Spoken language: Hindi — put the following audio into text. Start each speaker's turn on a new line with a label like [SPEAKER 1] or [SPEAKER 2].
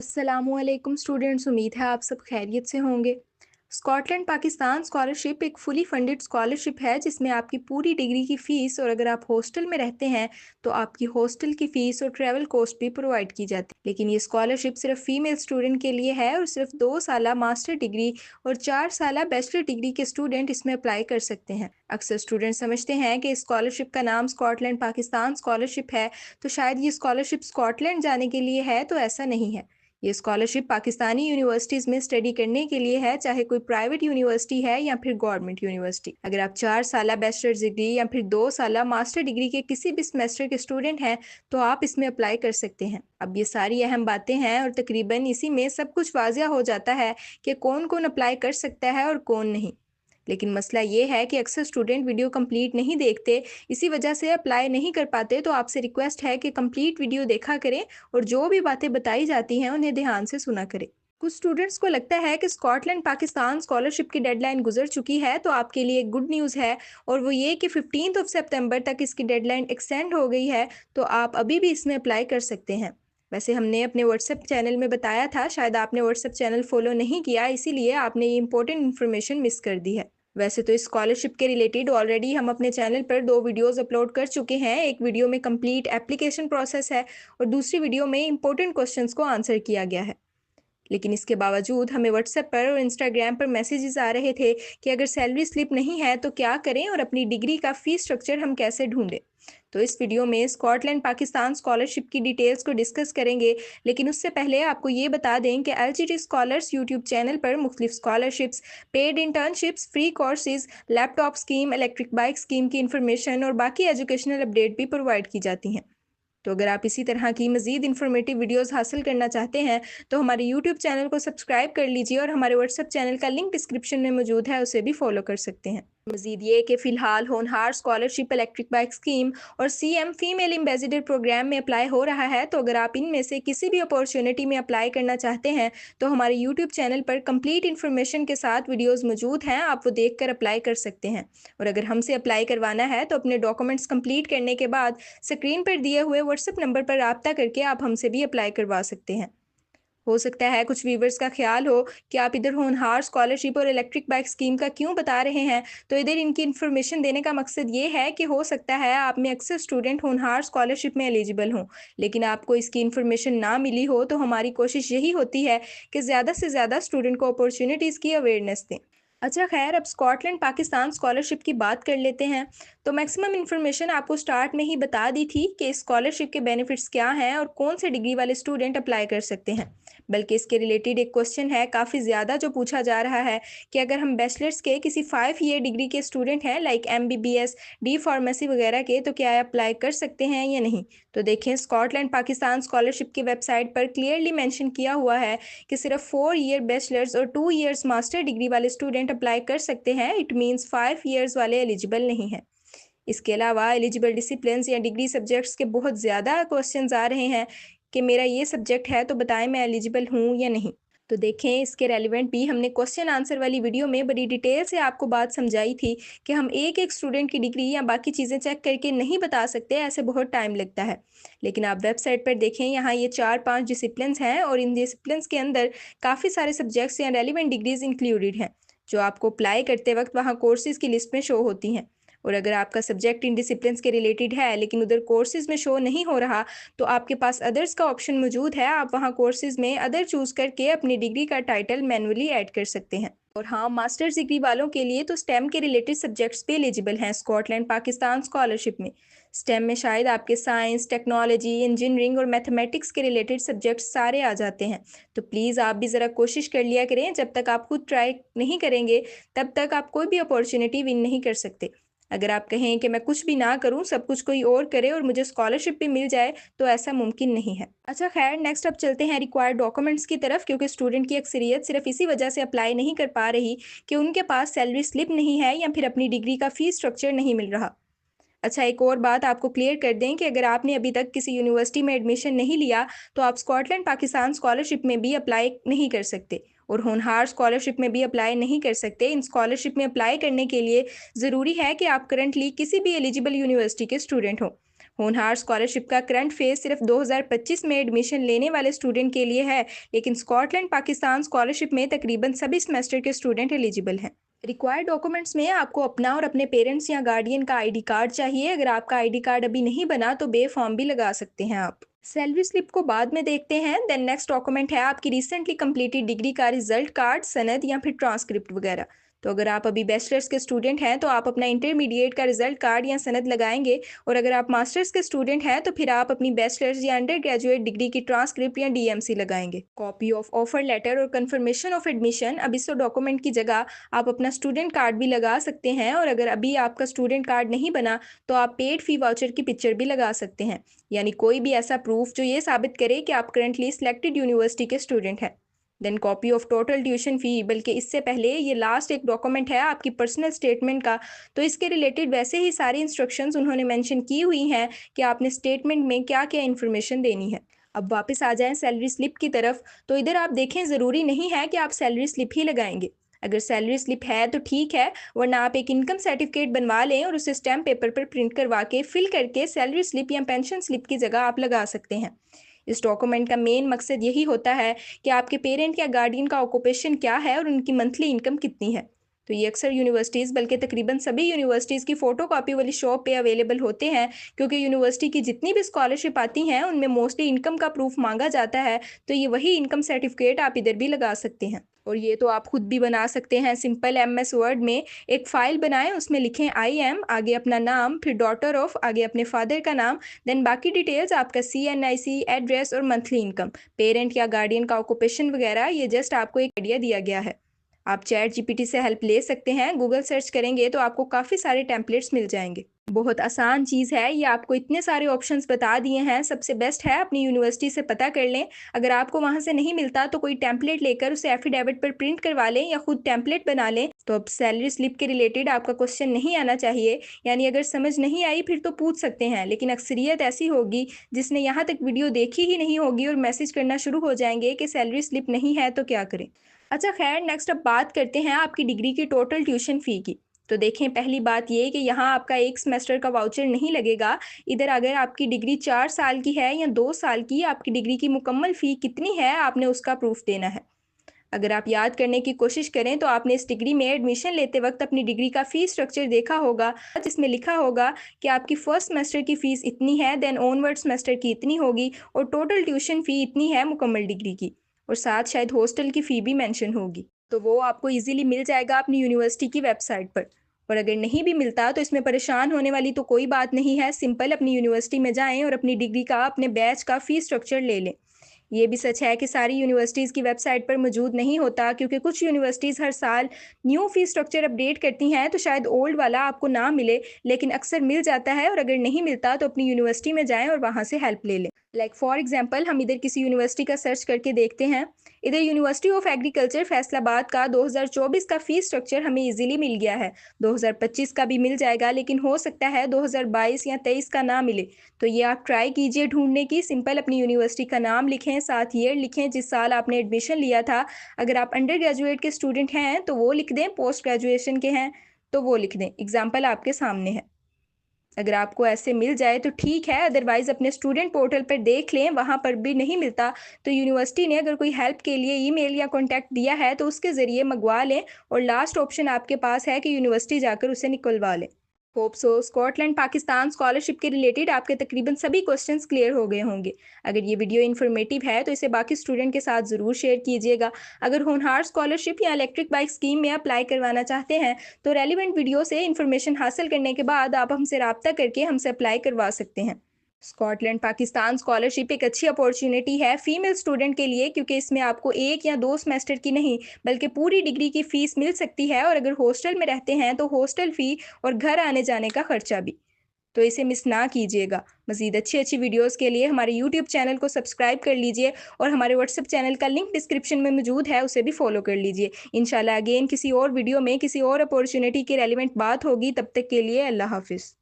[SPEAKER 1] अस्सलामुअलैकुम स्टूडेंट्स, उम्मीद है आप सब खैरियत से होंगे। स्कॉटलैंड पाकिस्तान स्कॉलरशिप एक फुली फंडेड स्कॉलरशिप है जिसमें आपकी पूरी डिग्री की फ़ीस और अगर आप हॉस्टल में रहते हैं तो आपकी हॉस्टल की फ़ीस और ट्रैवल कॉस्ट भी प्रोवाइड की जाती है। लेकिन ये स्कॉलरशिप सिर्फ फीमेल स्टूडेंट के लिए है और सिर्फ 2 साल मास्टर डिग्री और 4 साल बैचलर डिग्री के स्टूडेंट इसमें अप्लाई कर सकते हैं। अक्सर स्टूडेंट समझते हैं कि स्कॉलरशिप का नाम स्कॉटलैंड पाकिस्तान स्कॉलरशिप है तो शायद ये स्कॉलरशिप स्कॉटलैंड जाने के लिए है, तो ऐसा नहीं है। ये स्कॉलरशिप पाकिस्तानी यूनिवर्सिटीज़ में स्टडी करने के लिए है, चाहे कोई प्राइवेट यूनिवर्सिटी है या फिर गवर्नमेंट यूनिवर्सिटी। अगर आप 4 साल बैचलर्स डिग्री या फिर 2 साल मास्टर डिग्री के किसी भी सेमेस्टर के स्टूडेंट हैं तो आप इसमें अप्लाई कर सकते हैं। अब ये सारी अहम बातें हैं और तकरीबन इसी में सब कुछ वाजिया हो जाता है कि कौन कौन अप्लाई कर सकता है और कौन नहीं। लेकिन मसला ये है कि अक्सर स्टूडेंट वीडियो कंप्लीट नहीं देखते, इसी वजह से अप्लाई नहीं कर पाते। तो आपसे रिक्वेस्ट है कि कंप्लीट वीडियो देखा करें और जो भी बातें बताई जाती हैं उन्हें ध्यान से सुना करें। कुछ स्टूडेंट्स को लगता है कि स्कॉटलैंड पाकिस्तान स्कॉलरशिप की डेडलाइन गुजर चुकी है, तो आपके लिए एक गुड न्यूज़ है और वो ये कि 15 सितंबर तक इसकी डेडलाइन एक्सटेंड हो गई है, तो आप अभी भी इसमें अप्लाई कर सकते हैं। वैसे हमने अपने व्हाट्सएप चैनल में बताया था, शायद आपने व्हाट्सएप चैनल फॉलो नहीं किया, इसीलिए आपने ये इंपॉर्टेंट इन्फॉर्मेशन मिस कर दी है। वैसे तो इस स्कॉलरशिप के रिलेटेड ऑलरेडी हम अपने चैनल पर 2 वीडियोस अपलोड कर चुके हैं। एक वीडियो में कंप्लीट एप्लीकेशन प्रोसेस है और दूसरी वीडियो में इंपॉर्टेंट क्वेश्चंस को आंसर किया गया है। लेकिन इसके बावजूद हमें व्हाट्सएप पर और इंस्टाग्राम पर मैसेजेस आ रहे थे कि अगर सैलरी स्लिप नहीं है तो क्या करें और अपनी डिग्री का फ़ीस स्ट्रक्चर हम कैसे ढूंढें। तो इस वीडियो में स्कॉटलैंड पाकिस्तान स्कॉलरशिप की डिटेल्स को डिस्कस करेंगे। लेकिन उससे पहले आपको ये बता दें कि एलजीटी स्कॉलर्स यूट्यूब चैनल पर मुख्तलिफ scholarships, paid internships, free courses, laptop scheme, electric bike scheme की इन्फॉर्मेशन और बाकी एजुकेशनल अपडेट भी प्रोवाइड की जाती हैं। तो अगर आप इसी तरह की मज़ीद इन्फॉर्मेटिव वीडियोस हासिल करना चाहते हैं तो हमारे यूट्यूब चैनल को सब्सक्राइब कर लीजिए और हमारे व्हाट्सएप चैनल का लिंक डिस्क्रिप्शन में मौजूद है, उसे भी फॉलो कर सकते हैं। मज़ीद ये कि फ़िलहाल होनहार स्कॉलरशिप, इलेक्ट्रिक बाइक स्कीम और सीएम फीमेल एम्बेसडर प्रोग्राम में अप्लाई हो रहा है। तो अगर आप इनमें से किसी भी अपॉर्चुनिटी में अप्लाई करना चाहते हैं तो हमारे यूट्यूब चैनल पर कंप्लीट इन्फॉर्मेशन के साथ वीडियोस मौजूद हैं, आप वो देख कर अप्लाई कर सकते हैं। और अगर हमसे अप्लाई करवाना है तो अपने डॉक्यूमेंट्स कंप्लीट करने के बाद स्क्रीन पर दिए हुए व्हाट्सएप नंबर पर रब्ता करके आप हमसे भी अप्लाई करवा सकते हैं। हो सकता है कुछ व्यूवर्स का ख्याल हो कि आप इधर होनहार स्कॉलरशिप और इलेक्ट्रिक बाइक स्कीम का क्यों बता रहे हैं, तो इधर इनकी इन्फॉर्मेशन देने का मकसद ये है कि हो सकता है आप में अक्सर स्टूडेंट होनहार स्कॉलरशिप में एलिजिबल हों, लेकिन आपको इसकी इन्फॉर्मेशन ना मिली हो। तो हमारी कोशिश यही होती है कि ज़्यादा से ज़्यादा स्टूडेंट को अपॉर्चुनिटीज़ की अवेयरनेस दें। अच्छा खैर, अब स्कॉटलैंड पाकिस्तान स्कॉलरशिप की बात कर लेते हैं। तो मैक्सिमम इन्फॉर्मेशन आपको स्टार्ट में ही बता दी थी कि स्कॉलरशिप के बेनिफिट्स क्या हैं और कौन से डिग्री वाले स्टूडेंट अप्लाई कर सकते हैं। बल्कि इसके रिलेटेड एक क्वेश्चन है काफ़ी ज़्यादा जो पूछा जा रहा है कि अगर हम बैचलर्स के किसी 5 ईयर डिग्री के स्टूडेंट हैं लाइक एमबीबीएस, डी फार्मेसी वगैरह के, तो क्या अप्लाई कर सकते हैं या नहीं। तो देखें, स्कॉटलैंड पाकिस्तान स्कॉलरशिप की वेबसाइट पर क्लियरली मेंशन किया हुआ है कि सिर्फ 4 ईयर बैचलर्स और 2 ईयर्स मास्टर डिग्री वाले स्टूडेंट अप्लाई कर सकते हैं। इट मीन्स 5 ईयर्स वाले एलिजिबल नहीं हैं। इसके अलावा एलिजिबल डिसिप्लिन्स या डिग्री सब्जेक्ट्स के बहुत ज़्यादा क्वेश्चंस आ रहे हैं कि मेरा ये सब्जेक्ट है तो बताएं मैं एलिजिबल हूँ या नहीं। तो देखें, इसके रेलिवेंट भी हमने क्वेश्चन आंसर वाली वीडियो में बड़ी डिटेल से आपको बात समझाई थी कि हम एक एक स्टूडेंट की डिग्री या बाकी चीज़ें चेक करके नहीं बता सकते, ऐसे बहुत टाइम लगता है। लेकिन आप वेबसाइट पर देखें, यहाँ ये 4-5 डिसिप्लिन्स हैं और इन डिसिप्लिन्स के अंदर काफ़ी सारे सब्जेक्ट्स या रेलिवेंट डिग्रीज इंक्लूडेड हैं जो आपको अप्लाई करते वक्त वहाँ कोर्सेज़ की लिस्ट में शो होती हैं। और अगर आपका सब्जेक्ट इन डिसिप्लिन्स के रिलेटेड है लेकिन उधर कोर्सेज़ में शो नहीं हो रहा तो आपके पास अदर्स का ऑप्शन मौजूद है। आप वहाँ कोर्सेज़ में अदर चूज़ करके अपनी डिग्री का टाइटल मैनुअली ऐड कर सकते हैं। और हाँ, मास्टर्स डिग्री वालों के लिए तो स्टेम के रिलेटेड सब्जेक्ट्स भी एलिजिबल हैं स्कॉटलैंड पाकिस्तान स्कॉलरशिप में। स्टेम में शायद आपके साइंस, टेक्नोलॉजी, इंजीनियरिंग और मैथमेटिक्स के रिलेटेड सब्जेक्ट्स सारे आ जाते हैं। तो प्लीज़ आप भी ज़रा कोशिश कर लिया करें, जब तक आप खुद ट्राई नहीं करेंगे तब तक आप कोई भी अपॉर्चुनिटी विन नहीं कर सकते। अगर आप कहें कि मैं कुछ भी ना करूं, सब कुछ कोई और करे और मुझे स्कॉलरशिप भी मिल जाए, तो ऐसा मुमकिन नहीं है। अच्छा खैर, नेक्स्ट अब चलते हैं रिक्वायर्ड डॉक्यूमेंट्स की तरफ, क्योंकि स्टूडेंट की अक्सरियत सिर्फ इसी वजह से अप्लाई नहीं कर पा रही कि उनके पास सैलरी स्लिप नहीं है या फिर अपनी डिग्री का फीस स्ट्रक्चर नहीं मिल रहा। अच्छा, एक और बात आपको क्लियर कर दें कि अगर आपने अभी तक किसी यूनिवर्सिटी में एडमिशन नहीं लिया तो आप स्कॉटलैंड पाकिस्तान स्कॉलरशिप में भी अप्लाई नहीं कर सकते और होनहार स्कॉलरशिप में भी अप्लाई नहीं कर सकते। इन स्कॉलरशिप में अप्लाई करने के लिए ज़रूरी है कि आप करंटली किसी भी एलिजिबल यूनिवर्सिटी के स्टूडेंट हों। होनहार स्कॉलरशिप का करंट फेज सिर्फ 2025 में एडमिशन लेने वाले स्टूडेंट के लिए है, लेकिन स्कॉटलैंड पाकिस्तान स्कॉलरशिप में तकरीबन सभी सेमेस्टर के स्टूडेंट एलिजिबल हैं। रिक्वायर्ड डॉक्यूमेंट्स में आपको अपना और अपने पेरेंट्स या गार्डियन का आईडी कार्ड चाहिए। अगर आपका आईडी कार्ड अभी नहीं बना तो बे फॉर्म भी लगा सकते हैं आप। सैलरी स्लिप को बाद में देखते हैं। देन नेक्स्ट डॉक्यूमेंट है आपकी रिसेंटली कंप्लीटेड डिग्री का रिजल्ट कार्ड, सनद या फिर ट्रांसक्रिप्ट वगैरह। तो अगर आप अभी बैचलर्स के स्टूडेंट हैं तो आप अपना इंटरमीडिएट का रिजल्ट कार्ड या सनद लगाएंगे, और अगर आप मास्टर्स के स्टूडेंट हैं तो फिर आप अपनी बैचलर्स या अंडर ग्रेजुएट डिग्री की ट्रांसक्रिप्ट या डीएमसी लगाएंगे। कॉपी ऑफ ऑफर लेटर और कंफर्मेशन ऑफ एडमिशन, अब इस डॉक्यूमेंट की जगह आप अपना स्टूडेंट कार्ड भी लगा सकते हैं, और अगर अभी आपका स्टूडेंट कार्ड नहीं बना तो आप पेड फी वाउचर की पिक्चर भी लगा सकते हैं, यानी कोई भी ऐसा प्रूफ जो ये साबित करे कि आप करंटली सिलेक्टेड यूनिवर्सिटी के स्टूडेंट हैं। Then copy of total tuition fee, बल्कि इससे पहले ये लास्ट एक डॉक्यूमेंट है आपकी पर्सनल स्टेटमेंट का, तो इसके रिलेटेड वैसे ही सारी इंस्ट्रक्शंस उन्होंने मेंशन की हुई हैं कि आपने स्टेटमेंट में क्या क्या इन्फॉर्मेशन देनी है। अब वापस आ जाएं सैलरी स्लिप की तरफ, तो इधर आप देखें ज़रूरी नहीं है कि आप सैलरी स्लिप ही लगाएंगे। अगर सैलरी स्लिप है तो ठीक है, वरना आप एक इनकम सर्टिफिकेट बनवा लें और उसे स्टैम्प पेपर पर प्रिंट करवा के फिल करके सैलरी स्लिप या पेंशन स्लिप की जगह आप लगा सकते हैं। इस डॉक्यूमेंट का मेन मकसद यही होता है कि आपके पेरेंट या गार्डियन का ऑक्यूपेशन क्या है और उनकी मंथली इनकम कितनी है। तो ये अक्सर यूनिवर्सिटीज़, बल्कि तकरीबन सभी यूनिवर्सिटीज़ की फ़ोटो कॉपी वाली शॉप पे अवेलेबल होते हैं, क्योंकि यूनिवर्सिटी की जितनी भी स्कॉलरशिप आती हैं उनमें मोस्टली इनकम का प्रूफ मांगा जाता है। तो ये वही इनकम सर्टिफिकेट आप इधर भी लगा सकते हैं, और ये तो आप खुद भी बना सकते हैं। सिंपल MS वर्ड में एक फ़ाइल बनाएं, उसमें लिखें IM, आगे अपना नाम, फिर डॉटर ऑफ, आगे अपने फादर का नाम, देन बाकी डिटेल्स आपका CNIC, एड्रेस और मंथली इनकम, पेरेंट या गार्डियन का ऑक्यूपेशन वगैरह। ये जस्ट आपको एक आइडिया दिया गया है। आप चैट GPT से हेल्प ले सकते हैं। गूगल सर्च करेंगे तो आपको काफ़ी सारे टेम्पलेट्स मिल जाएंगे। बहुत आसान चीज़ है ये, आपको इतने सारे ऑप्शंस बता दिए हैं। सबसे बेस्ट है अपनी यूनिवर्सिटी से पता कर लें। अगर आपको वहाँ से नहीं मिलता तो कोई टेम्पलेट लेकर उसे एफिडेविट पर प्रिंट करवा लें या खुद टेम्पलेट बना लें। तो अब सैलरी स्लिप के रिलेटेड आपका क्वेश्चन नहीं आना चाहिए, यानी अगर समझ नहीं आई फिर तो पूछ सकते हैं, लेकिन अक्सरियत ऐसी होगी जिसने यहाँ तक वीडियो देखी ही नहीं होगी और मैसेज करना शुरू हो जाएंगे कि सैलरी स्लिप नहीं है तो क्या करें। अच्छा खैर, नेक्स्ट अब बात करते हैं आपकी डिग्री की टोटल ट्यूशन फ़ी की। तो देखें, पहली बात ये कि यहाँ आपका एक सेमेस्टर का वाउचर नहीं लगेगा। इधर अगर आपकी डिग्री 4 साल की है या 2 साल की, आपकी डिग्री की मुकम्मल फ़ी कितनी है आपने उसका प्रूफ देना है। अगर आप याद करने की कोशिश करें तो आपने इस डिग्री में एडमिशन लेते वक्त अपनी डिग्री का फ़ीस स्ट्रक्चर देखा होगा, जिसमें लिखा होगा कि आपकी फर्स्ट सेमेस्टर की फ़ीस इतनी है, देन ऑनवर्ड सेमेस्टर की इतनी होगी, और टोटल ट्यूशन फ़ी इतनी है मुकम्मल डिग्री की, और साथ शायद हॉस्टल की फ़ी भी मेंशन होगी। तो वो आपको इजीली मिल जाएगा अपनी यूनिवर्सिटी की वेबसाइट पर। और अगर नहीं भी मिलता तो इसमें परेशान होने वाली तो कोई बात नहीं है। सिंपल अपनी यूनिवर्सिटी में जाएं और अपनी डिग्री का, अपने बैच का फ़ीस स्ट्रक्चर ले लें। ये भी सच है कि सारी यूनिवर्सिटीज़ की वेबसाइट पर मौजूद नहीं होता, क्योंकि कुछ यूनिवर्सिटीज़ हर साल न्यू फ़ीस स्ट्रक्चर अपडेट करती हैं, तो शायद ओल्ड वाला आपको ना मिले, लेकिन अक्सर मिल जाता है। और अगर नहीं मिलता तो अपनी यूनिवर्सिटी में जाएं और वहाँ से हेल्प ले लें। लाइक फॉर एग्जांपल, हम इधर किसी यूनिवर्सिटी का सर्च करके देखते हैं। इधर यूनिवर्सिटी ऑफ एग्रीकल्चर फैसलाबाद का 2024 का फ़ीस स्ट्रक्चर हमें इजीली मिल गया है। 2025 का भी मिल जाएगा, लेकिन हो सकता है 2022 या 23 का ना मिले। तो ये आप ट्राई कीजिए ढूंढने की। सिंपल अपनी यूनिवर्सिटी का नाम लिखें, साथ ईयर लिखें जिस साल आपने एडमिशन लिया था। अगर आप अंडर ग्रेजुएट के स्टूडेंट हैं तो वो लिख दें, पोस्ट ग्रेजुएशन के हैं तो वो लिख दें। एग्जाम्पल आपके सामने है। अगर आपको ऐसे मिल जाए तो ठीक है, अदरवाइज़ अपने स्टूडेंट पोर्टल पर देख लें, वहाँ पर भी नहीं मिलता तो यूनिवर्सिटी ने अगर कोई हेल्प के लिए ईमेल या कॉन्टैक्ट दिया है तो उसके ज़रिए मंगवा लें, और लास्ट ऑप्शन आपके पास है कि यूनिवर्सिटी जाकर उसे निकलवा लें। Hope so Scotland Pakistan scholarship के रिलेटेड आपके तकरीबन सभी क्वेश्चंस क्लियर हो गए होंगे। अगर ये वीडियो इन्फॉर्मेटिव है तो इसे बाकी स्टूडेंट के साथ ज़रूर शेयर कीजिएगा। अगर होनहार स्कॉलरशिप या इलेक्ट्रिक बाइक स्कीम में अप्लाई करवाना चाहते हैं तो रेलिवेंट वीडियो से इन्फॉर्मेशन हासिल करने के बाद आप हमसे रब्ता करके हमसे अप्लाई करवा सकते हैं। स्कॉटलैंड पाकिस्तान स्कॉलरशिप एक अच्छी अपॉर्चुनिटी है फीमेल स्टूडेंट के लिए, क्योंकि इसमें आपको 1 या 2 सेमेस्टर की नहीं बल्कि पूरी डिग्री की फ़ीस मिल सकती है, और अगर हॉस्टल में रहते हैं तो हॉस्टल फ़ी और घर आने जाने का खर्चा भी। तो इसे मिस ना कीजिएगा। मज़ीद अच्छी अच्छी वीडियोज़ के लिए हमारे यूट्यूब चैनल को सब्सक्राइब कर लीजिए, और हमारे व्हाट्सएप चैनल का लिंक डिस्क्रिप्शन में मौजूद है, उसे भी फॉलो कर लीजिए। इंशाल्लाह अगेन किसी और वीडियो में किसी और अपॉर्चुनिटी की रेलिवेंट बात होगी। तब तक के लिए अल्लाह हाफिज़।